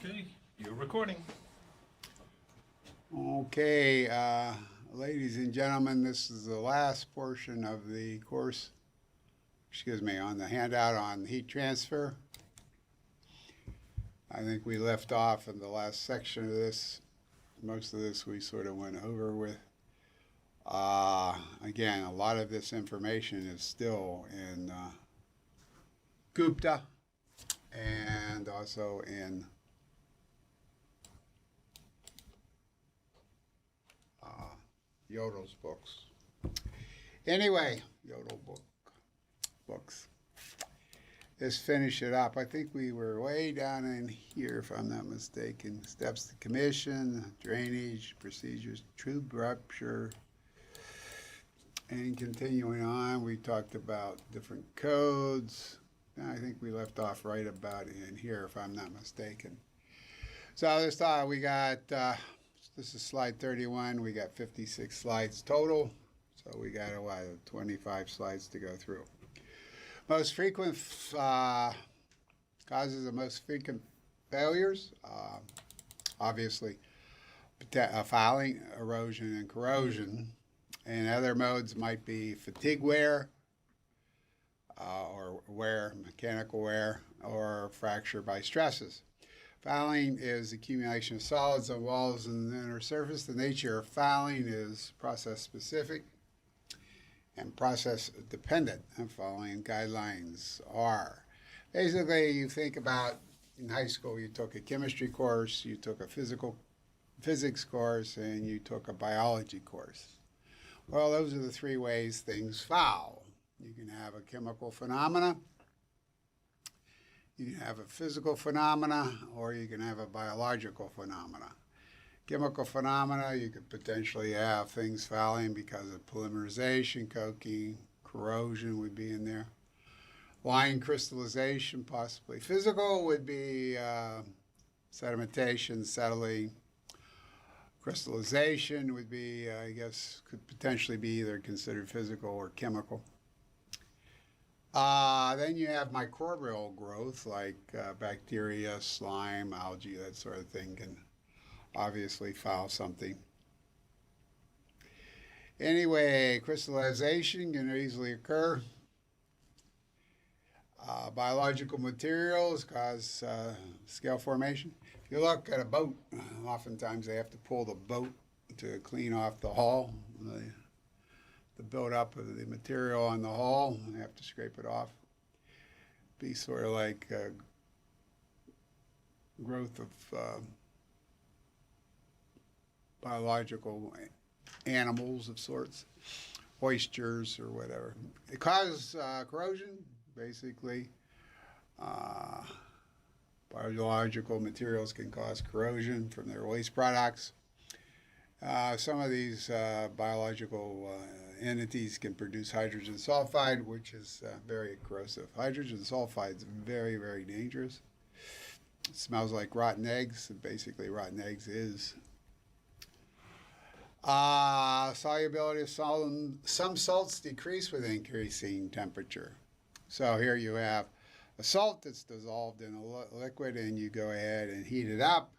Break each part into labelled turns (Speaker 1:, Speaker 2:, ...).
Speaker 1: Okay, you're recording.
Speaker 2: Okay, ladies and gentlemen, this is the last portion of the course, on the handout on heat transfer. I think we left off in the last section of this. Most of this we sort of went over with. Again, a lot of this information is still in Gupta and also in Yodel's books. Anyway, Yodel books. Let's finish it up. I think we were way down in here, if I'm not mistaken. Steps to commission, drainage, procedures, tube rupture. And continuing on, we talked about different codes. I think we left off right about in here, if I'm not mistaken. So this time we got, this is slide 31. We got 56 slides total. So we got, 25 slides to go through. Most frequent causes of most frequent failures, obviously, fouling, erosion, and corrosion. And other modes might be fatigue wear, or wear, mechanical wear, or fracture by stresses. Fouling is accumulation of solids on walls and the inner surface. The nature of fouling is process specific and process dependent. And following guidelines are basically, you think about in high school, you took a chemistry course, you took a physics course, and you took a biology course. Well, those are the three ways things foul. You can have a chemical phenomena, you can have a physical phenomena, or you can have a biological phenomena. Chemical phenomena, you could potentially have things fouling because of polymerization, coking, corrosion would be in there. Line crystallization, possibly. Physical would be sedimentation, settling. Crystallization would be, I guess, could potentially be either considered physical or chemical. Then you have microbial growth, like bacteria, slime, algae, that sort of thing can obviously foul something. Anyway, crystallization can easily occur. Biological materials cause scale formation. If you look at a boat, oftentimes they have to pull the boat to clean off the hull. The buildup of the material on the hull, they have to scrape it off. Be sort of like growth of biological animals of sorts, oysters or whatever. It causes corrosion, basically. Biological materials can cause corrosion from their waste products. Some of these biological entities can produce hydrogen sulfide, which is very corrosive. Hydrogen sulfide is very, very dangerous. It smells like rotten eggs. Basically, rotten eggs is. Solubility of some salts decrease with increasing temperature. So here you have a salt that's dissolved in a liquid, and you go ahead and heat it up.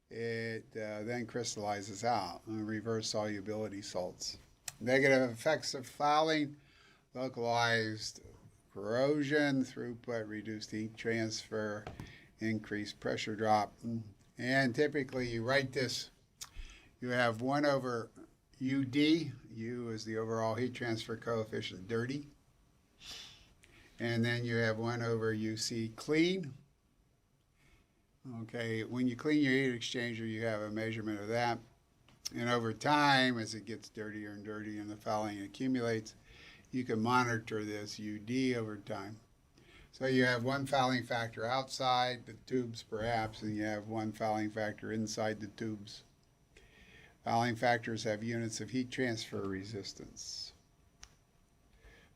Speaker 2: It then crystallizes out, and reverse solubility salts. Negative effects of fouling: localized corrosion, throughput, reduced heat transfer, increased pressure drop. And typically you write this, you have 1 over UD. U is the overall heat transfer coefficient, dirty. And then you have 1 over UC, clean. Okay, when you clean your heat exchanger, you have a measurement of that. And over time, as it gets dirtier and dirtier and the fouling accumulates, you can monitor this UD over time. So you have one fouling factor outside the tubes, perhaps, and you have one fouling factor inside the tubes. Fouling factors have units of heat transfer resistance.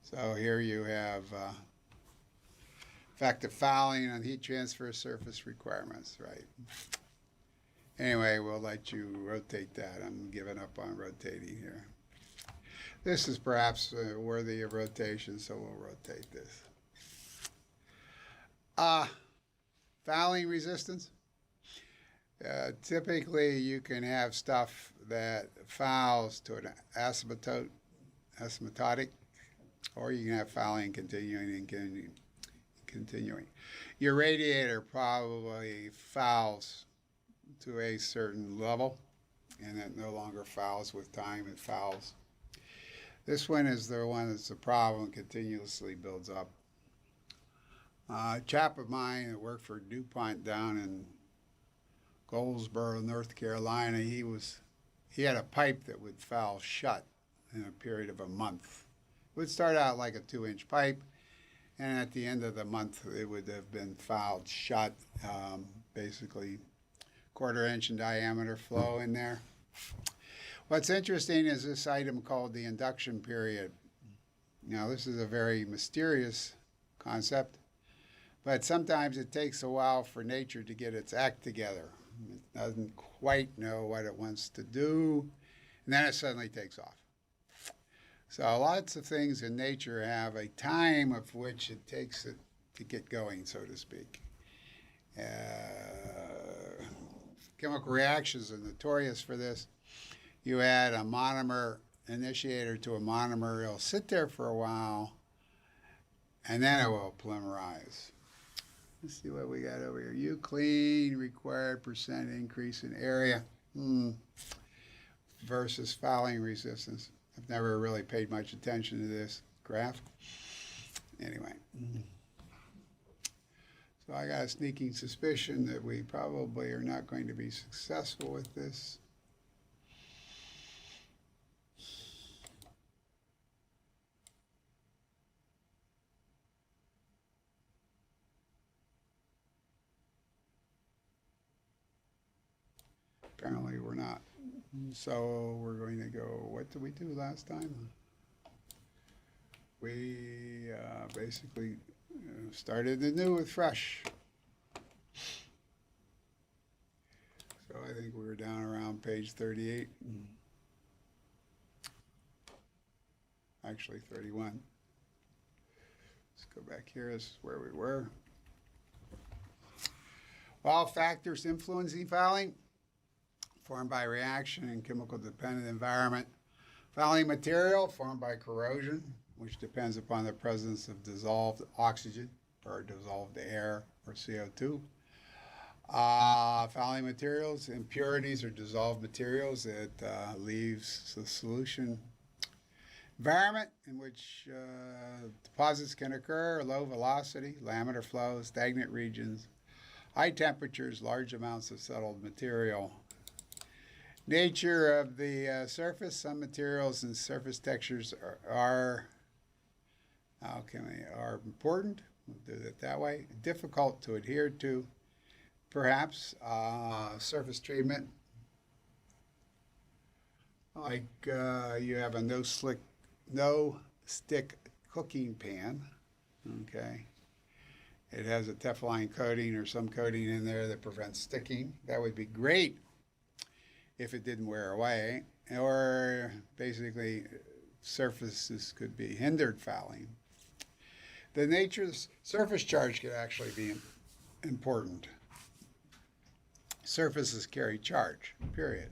Speaker 2: So here you have effective fouling on heat transfer surface requirements, right? Anyway, we'll let you rotate that. I'm giving up on rotating here. This is perhaps worthy of rotation, so we'll rotate this. Fouling resistance. Typically, you can have stuff that fouls to an asymptotic, or you can have fouling continuing. Your radiator probably fouls to a certain level, and it no longer fouls with time, it fouls. This one is the one that's the problem, continuously builds up. A chap of mine that worked for DuPont down in Goldsboro, North Carolina, he had a pipe that would foul shut in a period of a month. It would start out like a 2-inch pipe, and at the end of the month it would have been fouled shut, basically 1/4 inch in diameter flow in there. What's interesting is this item called the induction period. Now, this is a very mysterious concept, but sometimes it takes a while for nature to get its act together. It doesn't quite know what it wants to do, and then it suddenly takes off. So lots of things in nature have a time of which it takes it to get going, so to speak. Chemical reactions are notorious for this. You add a monomer initiator to a monomer, it'll sit there for a while, and then it will polymerize. Let's see what we got over here. Euclid required percent increase in area versus fouling resistance. I've never really paid much attention to this graph. Anyway. So I got a sneaking suspicion that we probably are not going to be successful with this. Apparently we're not. So we're going to go, what did we do last time? We basically started anew with fresh. So I think we were down around page 38. Actually 31. Let's go back here. This is where we were. All factors influencing fouling formed by reaction in chemical dependent environment. Fouling material formed by corrosion, which depends upon the presence of dissolved oxygen or dissolved air or CO2. Fouling materials, impurities or dissolved materials that leaves the solution. Environment in which deposits can occur, low velocity, laminar flow, stagnant regions, high temperatures, large amounts of settled material. Nature of the surface. Some materials and surface textures are important. We'll do it that way. Difficult to adhere to, perhaps. Surface treatment. Like you have a no-stick cooking pan. Okay. It has a Teflon coating or some coating in there that prevents sticking. That would be great if it didn't wear away, or basically surfaces could be hindered fouling. The nature of the surface charge could actually be important. Surfaces carry charge, period.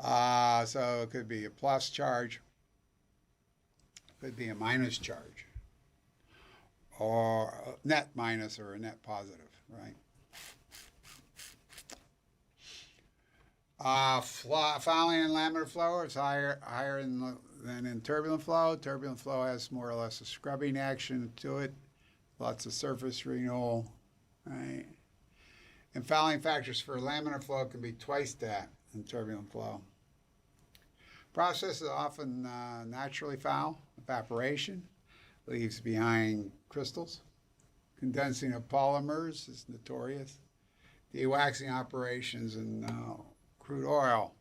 Speaker 2: So it could be a plus charge, could be a minus charge, or a net minus or a net positive, right? Fouling in laminar flow is higher than in turbulent flow. Turbulent flow has more or less a scrubbing action to it. Lots of surface renewal, right? And fouling factors for laminar flow can be twice that in turbulent flow. Process is often naturally foul. Evaporation leaves behind crystals. Condensing of polymers is notorious. De-waxing operations and crude oil.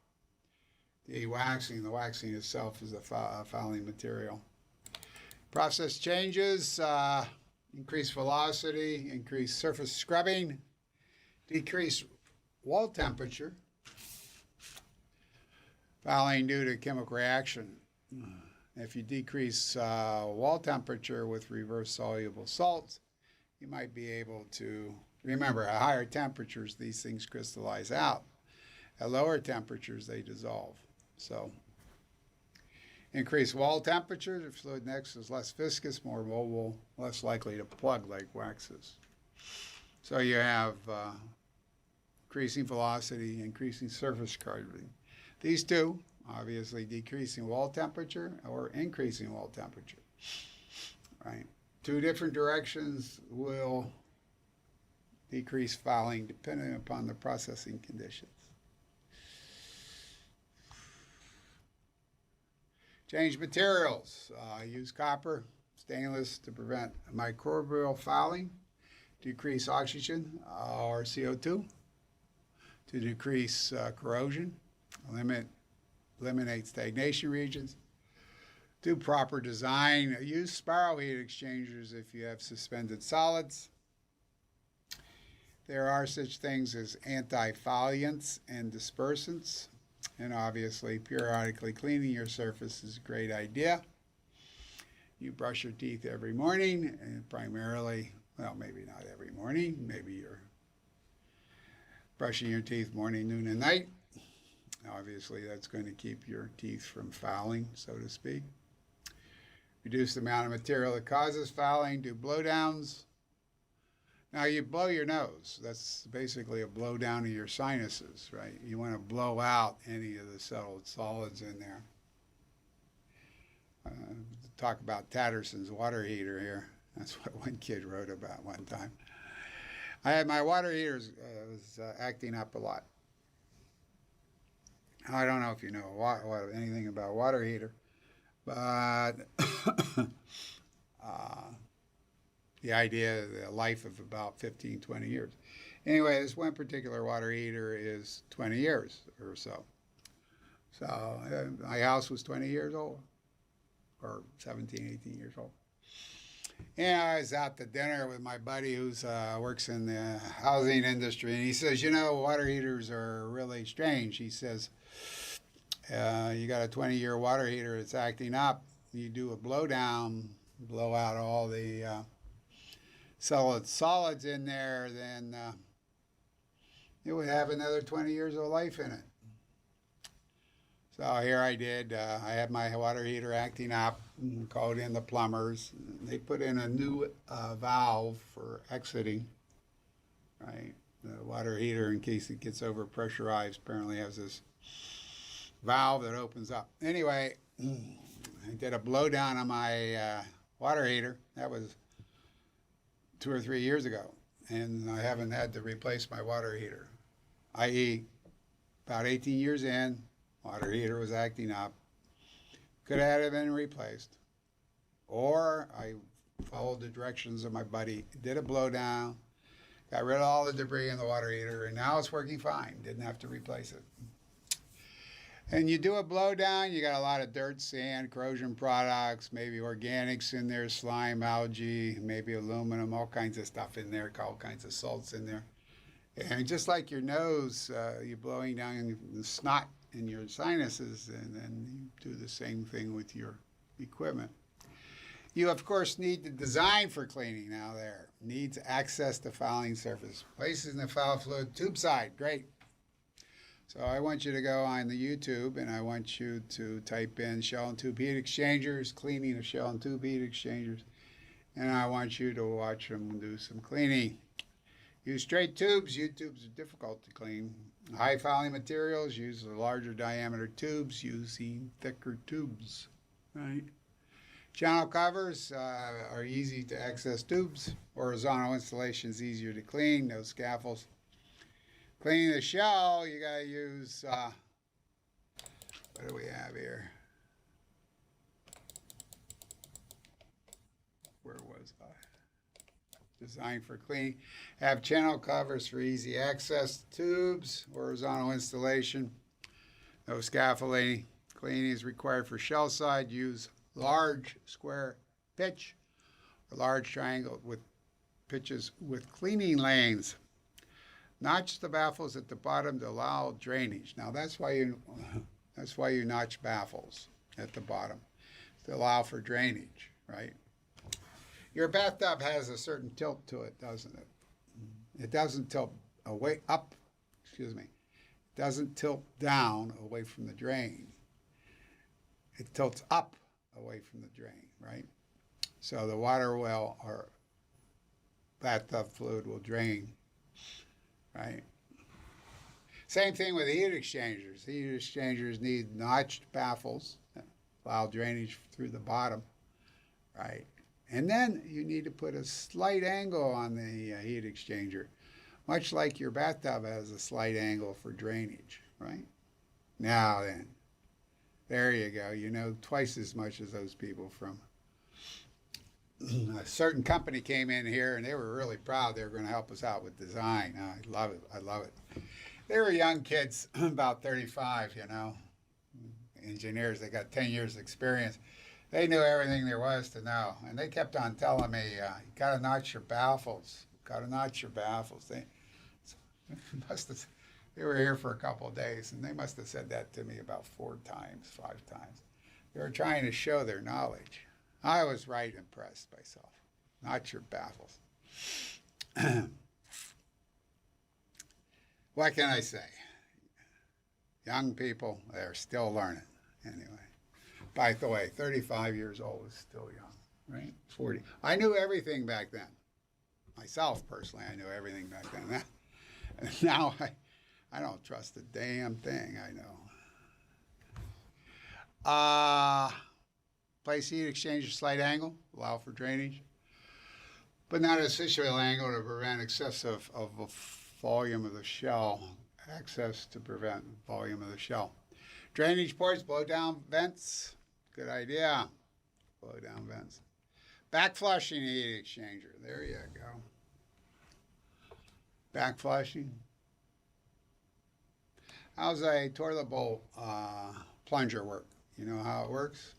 Speaker 2: The waxing itself is a fouling material. Process changes, increased velocity, increased surface scrubbing, decreased wall temperature. Fouling due to chemical reaction. If you decrease wall temperature with reverse soluble salts, you might be able to Remember, at higher temperatures, these things crystallize out. At lower temperatures, they dissolve. So, increased wall temperature, the fluid next is less viscous, more mobile, less likely to plug like waxes. So you have increasing velocity, increasing surface corrosion. These two, obviously decreasing wall temperature or increasing wall temperature, right? Two different directions will decrease fouling depending upon the processing conditions. Change materials. Use copper, stainless to prevent microbial fouling, decrease oxygen or CO2, to decrease corrosion, eliminate stagnation regions. Do proper design. Use spiral heat exchangers if you have suspended solids. There are such things as anti-fouliants and dispersants. And obviously, periodically cleaning your surface is a great idea. You brush your teeth every morning, and primarily, well, maybe not every morning. Maybe you're brushing your teeth morning, noon, and night. Obviously, that's going to keep your teeth from fouling, so to speak. Reduce the amount of material that causes fouling. Do blowdowns. Now, you blow your nose. That's basically a blowdown of your sinuses, right? You want to blow out any of the settled solids in there. Talk about Tatterson's water heater here. That's what one kid wrote about one time. I had my water heater was acting up a lot. I don't know if you know anything about water heater, but the idea of the life of about 15, 20 years. Anyway, this one particular water heater is 20 years or so. So my house was 20 years old, or 17, 18 years old. And I was out to dinner with my buddy who works in the housing industry, and he says, you know, water heaters are really strange. He says, you got a 20-year water heater, it's acting up. You do a blowdown, blow out all the solids in there, then it would have another 20 years of life in it. So here I did. I had my water heater acting up, called in the plumbers. They put in a new valve for exiting, right? The water heater, in case it gets over pressurized, apparently has this valve that opens up. Anyway, I did a blowdown on my water heater. That was 2 or 3 years ago, and I haven't had to replace my water heater, i.e. about 18 years in, water heater was acting up. Could have had it been replaced. Or I followed the directions of my buddy, did a blowdown, got rid of all the debris in the water heater, and now it's working fine. Didn't have to replace it. And you do a blowdown, you got a lot of dirt, sand, corrosion products, maybe organics in there, slime, algae, maybe aluminum, all kinds of stuff in there, all kinds of salts in there. And just like your nose, you're blowing down the snot in your sinuses, and then you do the same thing with your equipment. You, of course, need to design for cleaning now there. Needs access to fouling surface. Places in the foul fluid, tube side, great. So I want you to go on the YouTube, and I want you to type in shell and tube heat exchangers, cleaning of shell and tube heat exchangers, and I want you to watch them do some cleaning. Use straight tubes. U-tubes are difficult to clean. High fouling materials, use the larger diameter tubes, using thicker tubes, right? Channel covers are easy to access tubes. Horizontal installation is easier to clean, no scaffolds. Cleaning the shell, you gotta use, what do we have here? Where was I? Designed for cleaning. Have channel covers for easy access tubes. Horizontal installation. No scaffolding. Cleaning is required for shell side. Use large square pitch or large triangle with pitches with cleaning lanes. Notch the baffles at the bottom to allow drainage. Now that's why you notch baffles at the bottom, to allow for drainage, right? Your bathtub has a certain tilt to it, doesn't it? It doesn't tilt away up, excuse me, it doesn't tilt down away from the drain. It tilts up away from the drain, right? So the water well or bathtub fluid will drain, right? Same thing with heat exchangers. Heat exchangers need notched baffles that allow drainage through the bottom, right? And then you need to put a slight angle on the heat exchanger, much like your bathtub has a slight angle for drainage, right? Now then, there you go. You know twice as much as those people from a certain company came in here, and they were really proud they were going to help us out with design. I love it. I love it. They were young kids, about 35, you know, engineers. They got 10 years experience. They knew everything there was to know. And they kept on telling me, you got to notch your baffles. Got to notch your baffles. They were here for a couple of days, and they must have said that to me about 4 times, 5 times. They were trying to show their knowledge. I was right impressed myself. Notch your baffles. What can I say? Young people, they're still learning. Anyway, by the way, 35 years old is still young, right? 40. I knew everything back then. Myself, personally, I knew everything back then. Now I don't trust a damn thing I know. Place heat exchanger slight angle, allow for drainage, but not a situational angle to prevent excessive of a volume of the shell, access to prevent volume of the shell. Drainage ports, blow down vents, good idea, blow down vents. Back flushing heat exchanger, there you go. Back flushing. How's a toilet bowl plunger work? You know how it works?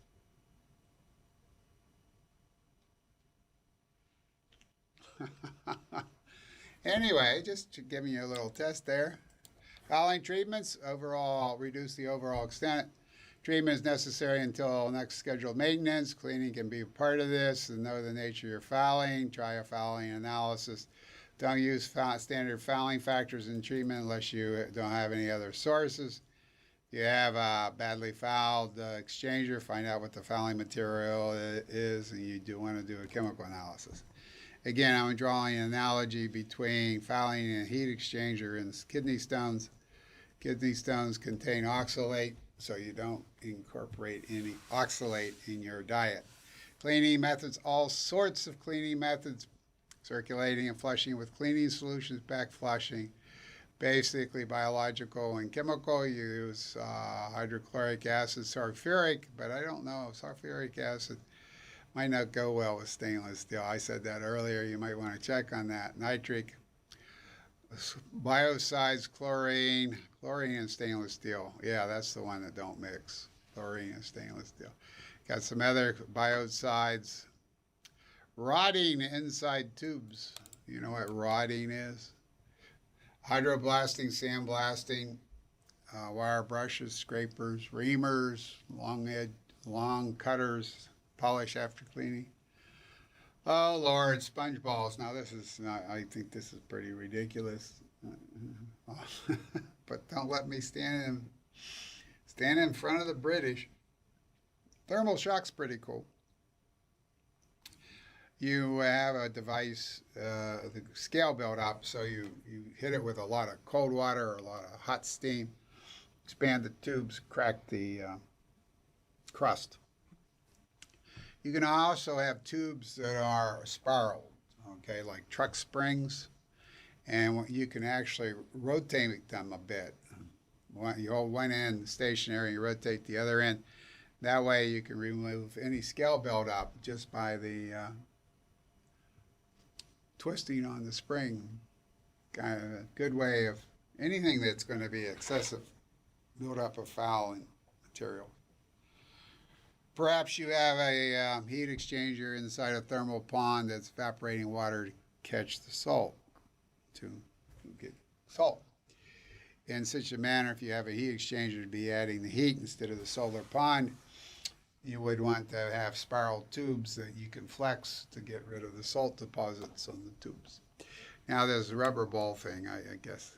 Speaker 2: Anyway, just giving you a little test there. Fouling treatments, overall, reduce the overall extent. Treatment is necessary until next scheduled maintenance. Cleaning can be a part of this and know the nature of your fouling. Try a fouling analysis. Don't use standard fouling factors in treatment unless you don't have any other sources. If you have a badly fouled exchanger, find out what the fouling material is, and you do want to do a chemical analysis. Again, I'm drawing an analogy between fouling and heat exchanger and kidney stones. Kidney stones contain oxalate, so you don't incorporate any oxalate in your diet. Cleaning methods, all sorts of cleaning methods, circulating and flushing with cleaning solutions, back flushing, basically biological and chemical. You use hydrochloric acid, sulfuric, but I don't know, sulfuric acid might not go well with stainless steel. I said that earlier. You might want to check on that. Nitric, biocides, chlorine and stainless steel. Yeah, that's the one that don't mix, chlorine and stainless steel. Got some other biocides. Rotting inside tubes. You know what rotting is? Hydroblasting, sandblasting, wire brushes, scrapers, reamers, long cutters, polish after cleaning. Oh Lord, sponge balls. Now this is not, I think this is pretty ridiculous. But don't let me stand in front of the British. Thermal shock's pretty cool. You have a device, the scale build up, so you hit it with a lot of cold water or a lot of hot steam, expand the tubes, crack the crust. You can also have tubes that are spiraled, okay, like truck springs, and you can actually rotate them a bit. You hold one end stationary, you rotate the other end. That way you can remove any scale buildup just by the twisting on the spring. Kind of a good way of anything that's going to be excessive buildup of fouling material. Perhaps you have a heat exchanger inside a thermal pond that's evaporating water to catch the salt, to get salt. In such a manner, if you have a heat exchanger to be adding the heat instead of the solar pond, you would want to have spiral tubes that you can flex to get rid of the salt deposits on the tubes. Now this rubber ball thing, I guess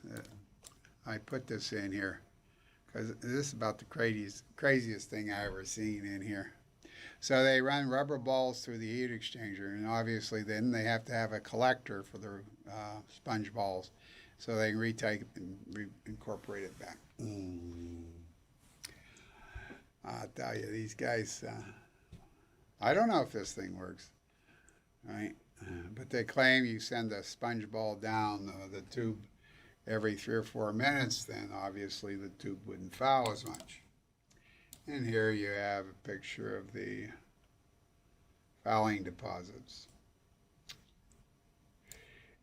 Speaker 2: I put this in here because this is about the craziest thing I ever seen in here. So they run rubber balls through the heat exchanger, and obviously then they have to have a collector for the sponge balls so they can retake and incorporate it back. I'll tell you, these guys, I don't know if this thing works, right? But they claim you send a sponge ball down the tube every 3 or 4 minutes, then obviously the tube wouldn't foul as much. And here you have a picture of the fouling deposits.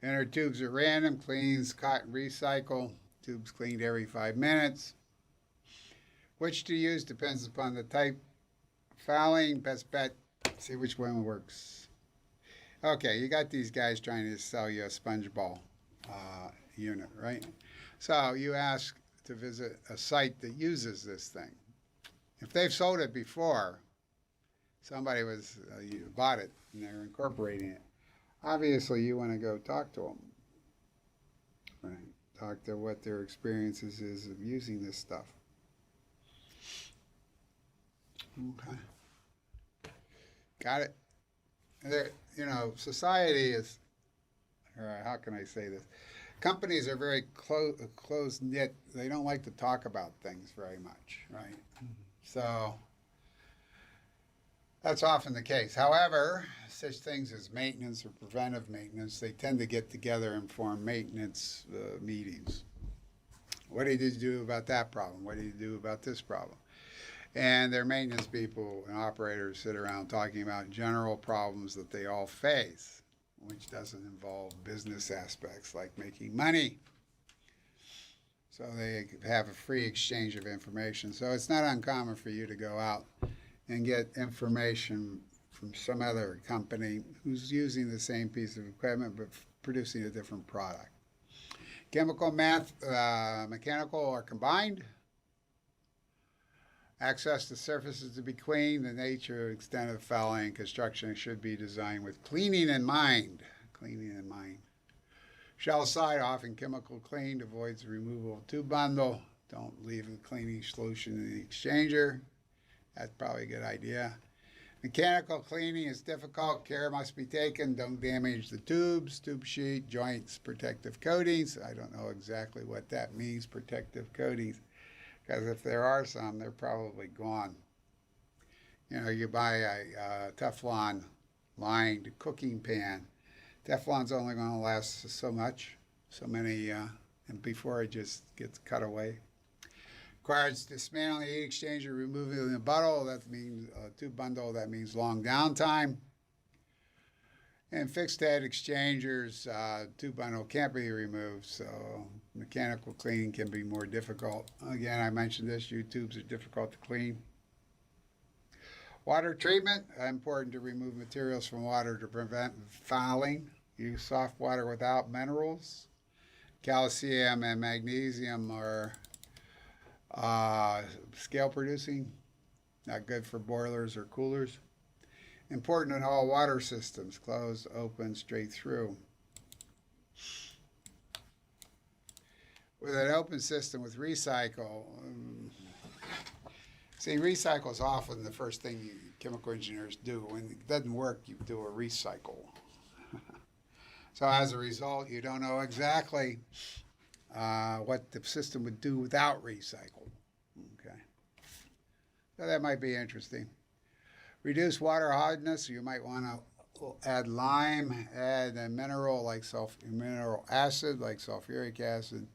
Speaker 2: Inner tubes are random, cleans, cut, and recycle. Tubes cleaned every 5 minutes. Which to use depends upon the type of fouling. Best bet, see which one works. Okay, you got these guys trying to sell you a sponge ball unit, right? So you ask to visit a site that uses this thing. If they've sold it before, somebody bought it and they're incorporating it. Obviously, you want to go talk to them, right? Talk to what their experiences is of using this stuff. Okay, got it. Society is, or how can I say this? Companies are very close-knit. They don't like to talk about things very much, right? So that's often the case. However, such things as maintenance or preventive maintenance, they tend to get together and form maintenance meetings. What do you do about that problem? What do you do about this problem? And their maintenance people and operators sit around talking about general problems that they all face, which doesn't involve business aspects like making money. So they have a free exchange of information. So it's not uncommon for you to go out and get information from some other company who's using the same piece of equipment but producing a different product. Chemical, mechanical are combined. Access to surfaces to be cleaned. The nature and extent of fouling and construction should be designed with cleaning in mind. Cleaning in mind. Shell side, often chemical cleaned, avoids the removal of tube bundle. Don't leave the cleaning solution in the exchanger. That's probably a good idea. Mechanical cleaning is difficult. Care must be taken. Don't damage the tubes, tube sheet, joints, protective coatings. I don't know exactly what that means, protective coatings, because if there are some, they're probably gone. You buy a Teflon lined cooking pan. Teflon's only going to last so many, and before it just gets cut away. Requires dismantling the heat exchanger, removing the bundle. That means tube bundle. That means long downtime. And fixed head exchangers, tube bundle can't be removed, so mechanical cleaning can be more difficult. Again, I mentioned this. U-tubes are difficult to clean. Water treatment, important to remove materials from water to prevent fouling. Use soft water without minerals. Calcium and magnesium are scale producing, not good for boilers or coolers. Important in all water systems, closed, open, straight through. With an open system with recycle, recycle is often the first thing chemical engineers do. When it doesn't work, you do a recycle. So as a result, you don't know exactly what the system would do without recycle. Okay, so that might be interesting. Reduce water hardness. You might want to add lime, add a mineral like mineral acid like sulfuric acid.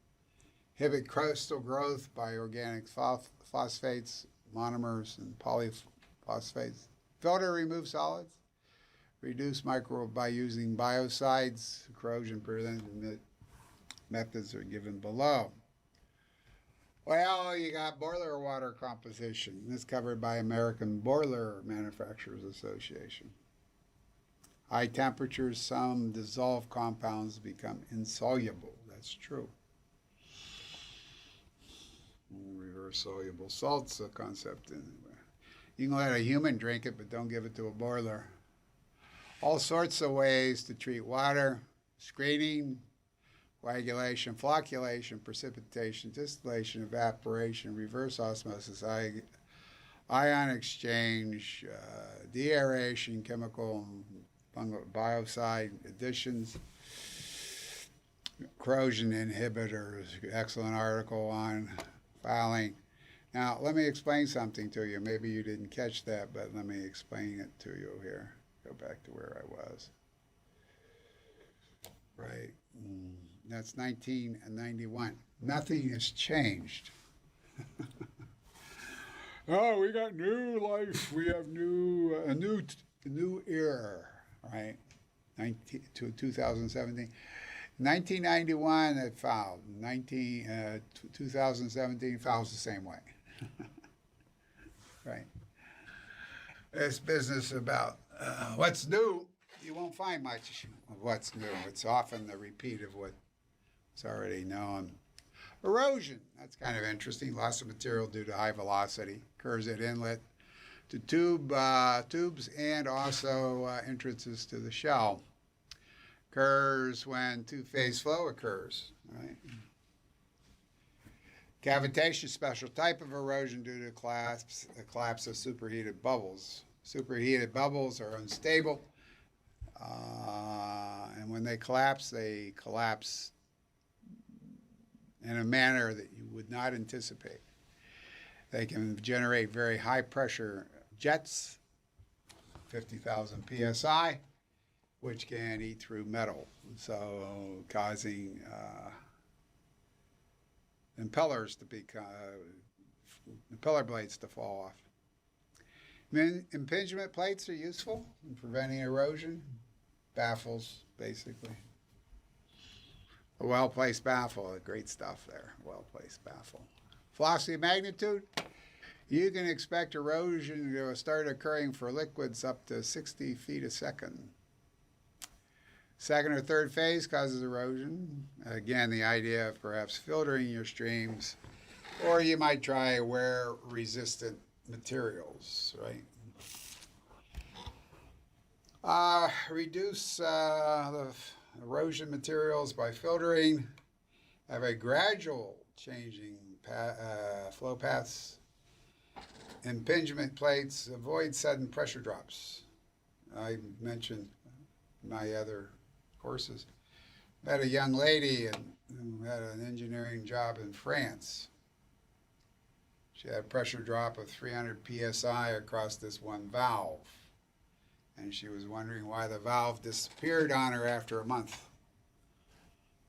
Speaker 2: Inhibit crystal growth by organic phosphates, monomers, and polyphosphates. Filter, remove solids. Reduce microbe by using biocides. Corrosion prevention methods are given below. Well, you got boiler water composition. This is covered by American Boiler Manufacturers Association. High temperatures, some dissolved compounds become insoluble. That's true. Reverse soluble salt's a concept. You can let a human drink it, but don't give it to a boiler. All sorts of ways to treat water. Screening, coagulation, flocculation, precipitation, distillation, evaporation, reverse osmosis, ion exchange, deaeration, chemical and biocide additions, corrosion inhibitors. Excellent article on filing. Now, let me explain something to you. Maybe you didn't catch that, but let me explain it to you here. Go back to where I was. Right. That's 1991. Nothing has changed. Oh, we got new life. We have a new era, right? 2017. 1991, it filed. 2017 files the same way. Right. This business about what's new, you won't find much of what's new. It's often the repeat of what's already known. Erosion, that's kind of interesting. Loss of material due to high velocity. Occurs at inlet to tubes and also entrances to the shell. Occurs when two-phase flow occurs, right? Cavitation, special type of erosion due to collapse of superheated bubbles. Superheated bubbles are unstable, and when they collapse in a manner that you would not anticipate. They can generate very high pressure jets, 50,000 psi, which can eat through metal, so causing impeller blades to fall off. Impingement plates are useful in preventing erosion. Baffles, basically. A well-placed baffle, great stuff there. Well-placed baffle. Velocity of magnitude. You can expect erosion to start occurring for liquids up to 60 feet a second. Second or third phase causes erosion. Again, the idea of perhaps filtering your streams, or you might try wear-resistant materials, right? Reduce the erosion materials by filtering. Have a gradual changing flow paths. Impingement plates. Avoid sudden pressure drops. I mentioned my other courses. Met a young lady who had an engineering job in France. She had a pressure drop of 300 psi across this one valve. And she was wondering why the valve disappeared on her after a month.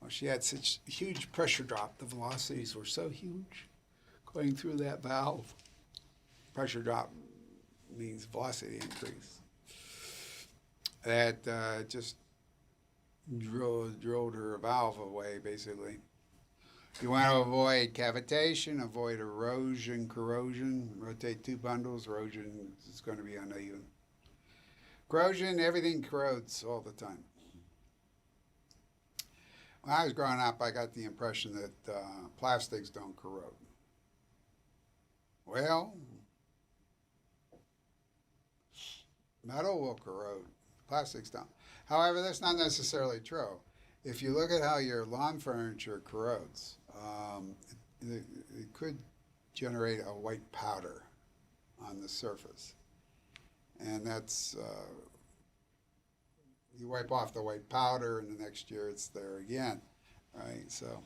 Speaker 2: Well, she had such a huge pressure drop. The velocities were so huge going through that valve. Pressure drop means velocity increase. That just drilled her valve away, basically. You want to avoid cavitation, avoid erosion, corrosion. Rotate two bundles. Erosion is going to be uneven. Corrosion, everything corrodes all the time. When I was growing up, I got the impression that plastics don't corrode. Well, metal will corrode. Plastics don't. However, that's not necessarily true. If you look at how your lawn furniture corrodes, it could generate a white powder on the surface. And that's, you wipe off the white powder and the next year it's there again, right? So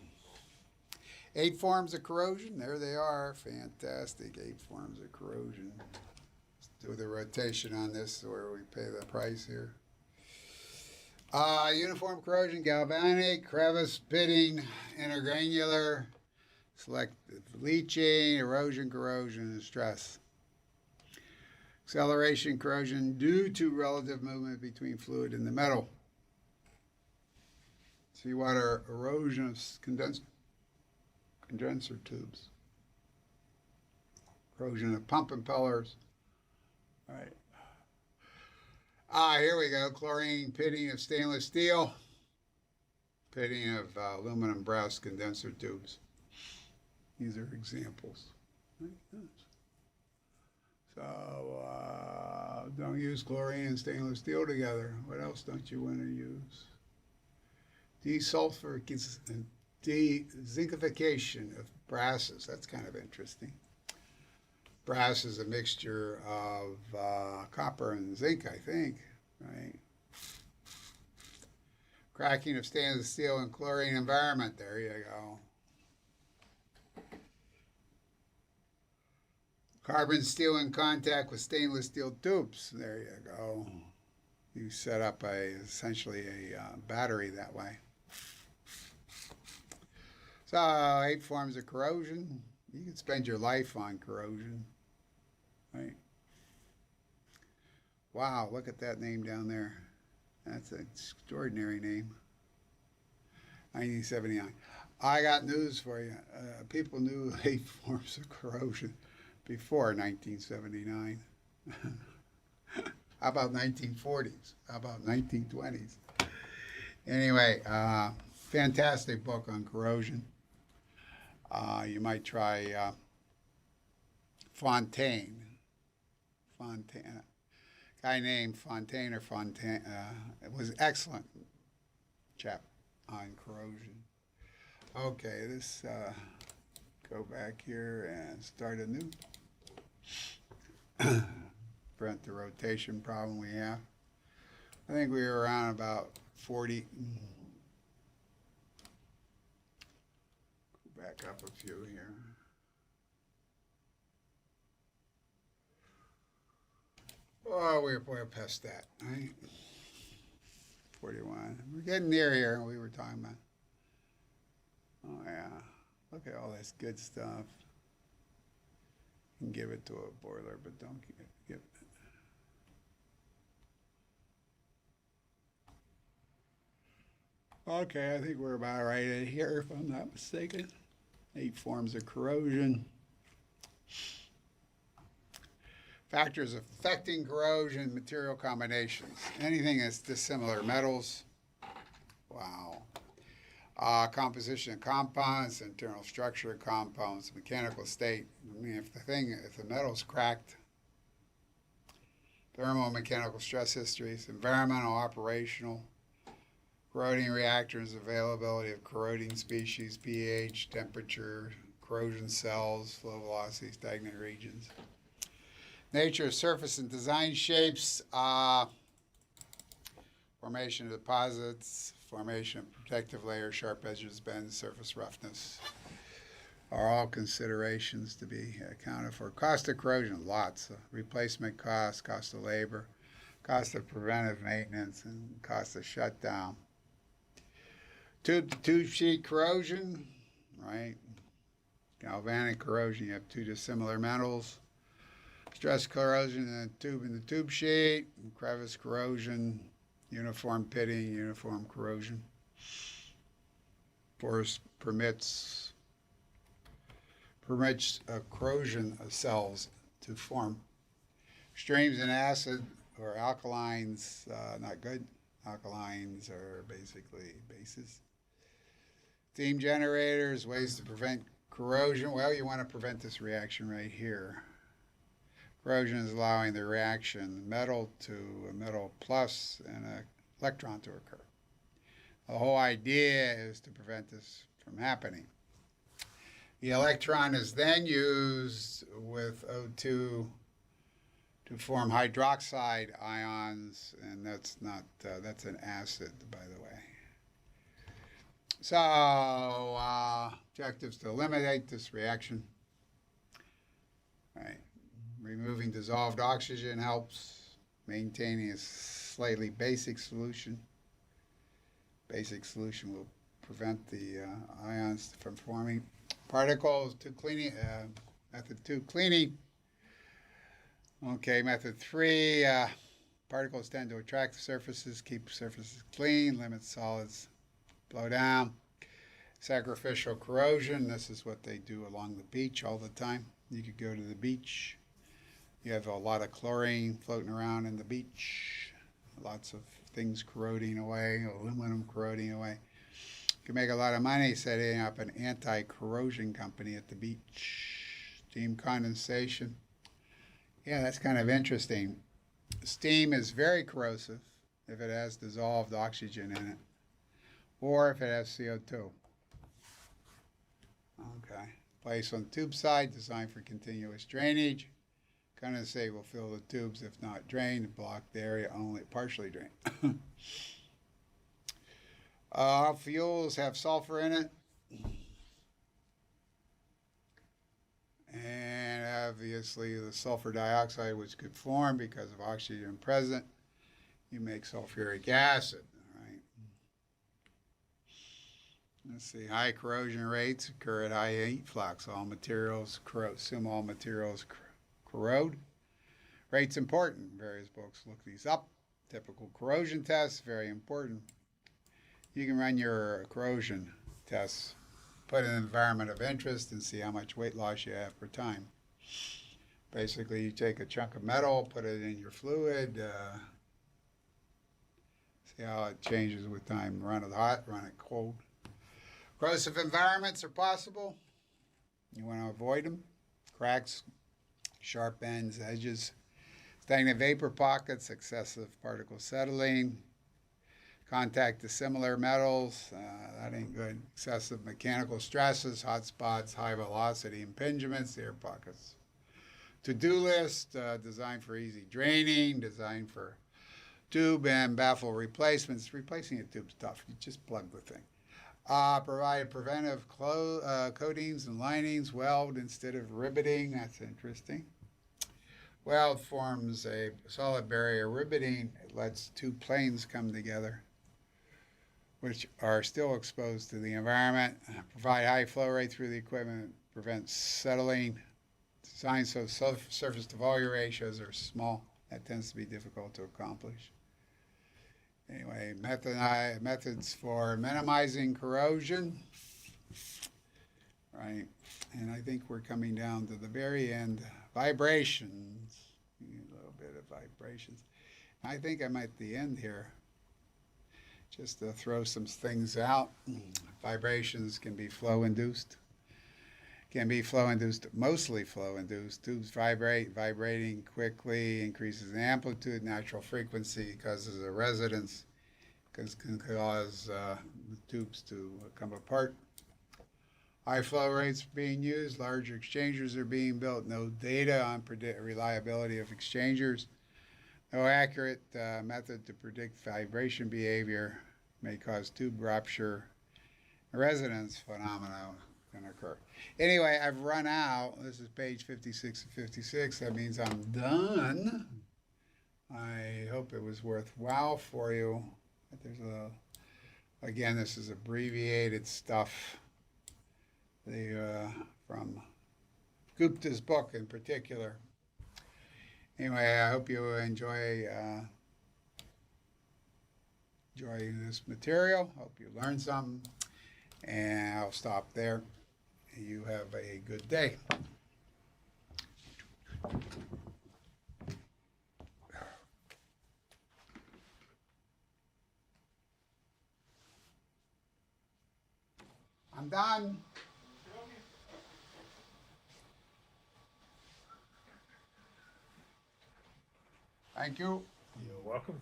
Speaker 2: 8 forms of corrosion, there they are, fantastic, 8 forms of corrosion. Let's do the rotation on this where we pay the price here. Uniform corrosion, galvanic, crevice, pitting, intergranular, selective leaching, erosion, corrosion, and stress. Acceleration corrosion due to relative movement between fluid and the metal. Seawater erosion of condenser tubes. Corrosion of pump impellers. All right. Here we go. Chlorine pitting of stainless steel. Pitting of aluminum brass condenser tubes. These are examples. So don't use chlorine and stainless steel together. What else don't you want to use? Dezinkification of brasses. That's kind of interesting. Brass is a mixture of copper and zinc, I think, right? Cracking of stainless steel in chlorine environment. There you go. Carbon steel in contact with stainless steel tubes. There you go. You set up essentially a battery that way. So 8 forms of corrosion. You can spend your life on corrosion, right? Wow, look at that name down there. That's an extraordinary name. 1979. I got news for you. People knew 8 forms of corrosion before 1979. How about 1940s? How about 1920s? Anyway, fantastic book on corrosion. You might try Fontaine. Guy named Fontaine or Fontaine. It was excellent chap on corrosion. Okay, let's go back here and start anew. Prevent the rotation problem we have. I think we were around about 40. Go back up a few here. Oh, we're past that, right? 41. We're getting near here. We were talking about. Oh, yeah. Look at all this good stuff. You can give it to a boiler, but don't give it. Okay, I think we're about right in here, if I'm not mistaken. 8 forms of corrosion. Factors affecting corrosion, material combinations. Anything that's dissimilar. Metals. Wow. Composition of compounds, internal structure of compounds, mechanical state. I mean, if the metal's cracked, thermomechanical stress histories, environmental, operational, corroding reactors, availability of corroding species, pH, temperature, corrosion cells, flow velocity, stagnant regions. Nature of surface and design shapes, formation of deposits, formation of protective layers, sharp edges, bends, surface roughness are all considerations to be accounted for. Cost of corrosion, lots. Replacement cost, cost of labor, cost of preventive maintenance, and cost of shutdown. Tube sheet corrosion, right? Galvanic corrosion, you have 2 dissimilar metals. Stress corrosion in the tube sheet, crevice corrosion, uniform pitting, uniform corrosion. Force permits corrosion of cells to form. Streams in acid or alkalines, not good. Alkalines are basically bases. Steam generators, ways to prevent corrosion. Well, you want to prevent this reaction right here. Corrosion is allowing the reaction metal to a metal plus and an electron to occur. The whole idea is to prevent this from happening. The electron is then used with O2 to form hydroxide ions, and that's that's an acid, by the way. So, objectives to eliminate this reaction. Right. Removing dissolved oxygen helps. Maintaining a slightly basic solution. Basic solution will prevent the ions from forming. Particles to cleaning. Method 2, cleaning. Okay, method 3, particles tend to attract the surfaces, keep surfaces clean, limit solids blow down. Sacrificial corrosion, this is what they do along the beach all the time. You could go to the beach. You have a lot of chlorine floating around in the beach. Lots of things corroding away, aluminum corroding away. You can make a lot of money setting up an anti-corrosion company at the beach. Steam condensation. Yeah, that's kind of interesting. Steam is very corrosive if it has dissolved oxygen in it. or if it has CO2. Okay. Place on tube side, designed for continuous drainage. Condensate will fill the tubes if not drained, block the area only partially drained. Fuels have sulfur in it. And obviously the sulfur dioxide, which could form because of oxygen present, you make sulfuric acid. Right? Let's see, high corrosion rates occur at high heat flux. All materials corrode. Assume all materials corrode. Rate's important. Various books look these up. Typical corrosion tests, very important. You can run your corrosion tests, put in an environment of interest, and see how much weight loss you have per time. Basically, you take a chunk of metal, put it in your fluid, see how it changes with time. Run it hot, run it cold. Corrosive environments are possible. You want to avoid them. Cracks, sharp ends, edges, stagnant vapor pockets, excessive particle settling, contact to similar metals, that ain't good. Excessive mechanical stresses, hot spots, high velocity impingements, air pockets. To-do list, designed for easy draining, designed for tube and baffle replacements. Replacing a tube's tough. You just plug the thing. Provide preventive coatings and linings, weld instead of riveting. That's interesting. Weld forms a solid barrier riveting. It lets two planes come together, which are still exposed to the environment. Provide high flow rate through the equipment, prevent settling. Designed so surface to volume ratios are small. That tends to be difficult to accomplish. Anyway, methods for minimizing corrosion. Right, and I think we're coming down to the very end. Vibrations, a little bit of vibrations. I think I'm at the end here. Just to throw some things out. Vibrations can be flow-induced. Mostly flow-induced. Tubes vibrating quickly, increases in amplitude, natural frequency, causes a resonance, can cause the tubes to come apart. High flow rates being used, large exchangers are being built, no data on reliability of exchangers. No accurate method to predict vibration behavior, may cause tube rupture. Resonance phenomena can occur. Anyway, I've run out. This is page 56 and 56. That means I'm done. I hope it was worthwhile for you. There's again, this is abbreviated stuff. From Gupta's book in particular. Anyway, I hope you enjoy this material. Hope you learned something. And I'll stop there. You have a good day. I'm done. Thank you.
Speaker 1: You're welcome.